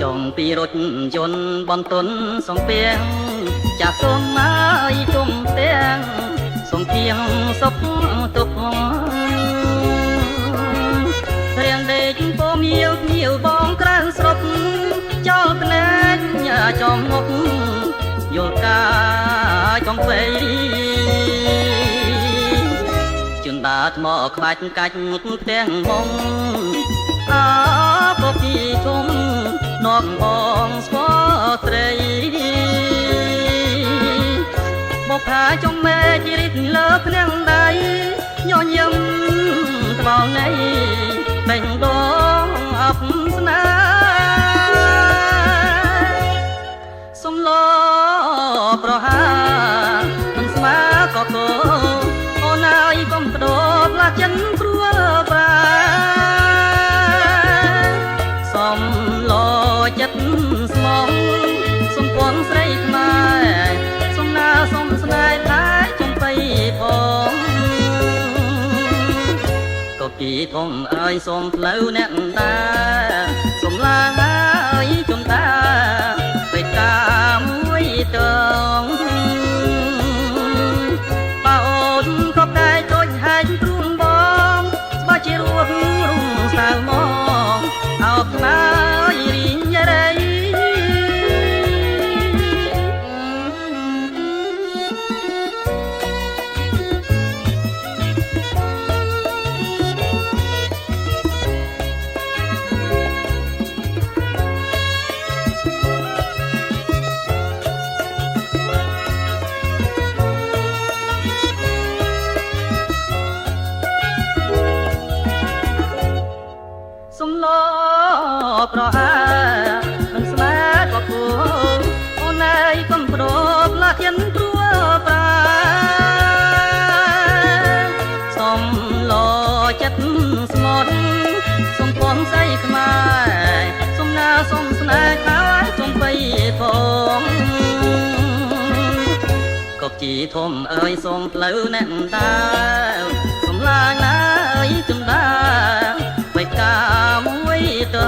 ចង់ពីរថយន្តបនទុនសំពាំងចាស់ទុំហើយជុំទាំងសំគៀងសុខទុករៀងដេកពោមៀវញៀវបងក្រើនស្រុកចោលភ្នែកចំមុខយល់កាចំវៃជន់ដាថ្មខ្វាច់កាច់ទាំងមុំអើក៏ពីជុំនាំបងស្គាល់ត្រីមកផាចុងមេជីរិតលើភ្នាំងដៃញញឹមត្បោងនៃបេងដងអបស្នាសំឡប្រហាមិនស្មើក៏គោអូនហើយកុំបដូរផ្លាចិនព្រួលប្រាសំឡចិត្តស្មងសំពន់ស្រីខ្មែរសំណាសំស្នេហ៍តែចំបៃផងក៏ពីធំអើយសូមផ្លូវអ្នកតាសូមឡាហើយជុំតាបេកាមួយតងបើអូនក៏តែដូចហែងព្រួងបងស្បើជារួបរុងសៅមកអោបខ្លាយរីងរៃសំឡប្រហាមិនស្មែក៏គួរអូនឯងកុំប្រដលាក់ยันព្រួលប្រាសំឡចិត្តស្មត់សំពន់ស្អីខ្មែរសំណាសំស្នេហ៍ហើយចំបៃផងកបជីធំអើយសូមផ្លូវអ្នកតាសំឡាញ់ណាអើយចំដាបេកាមួយត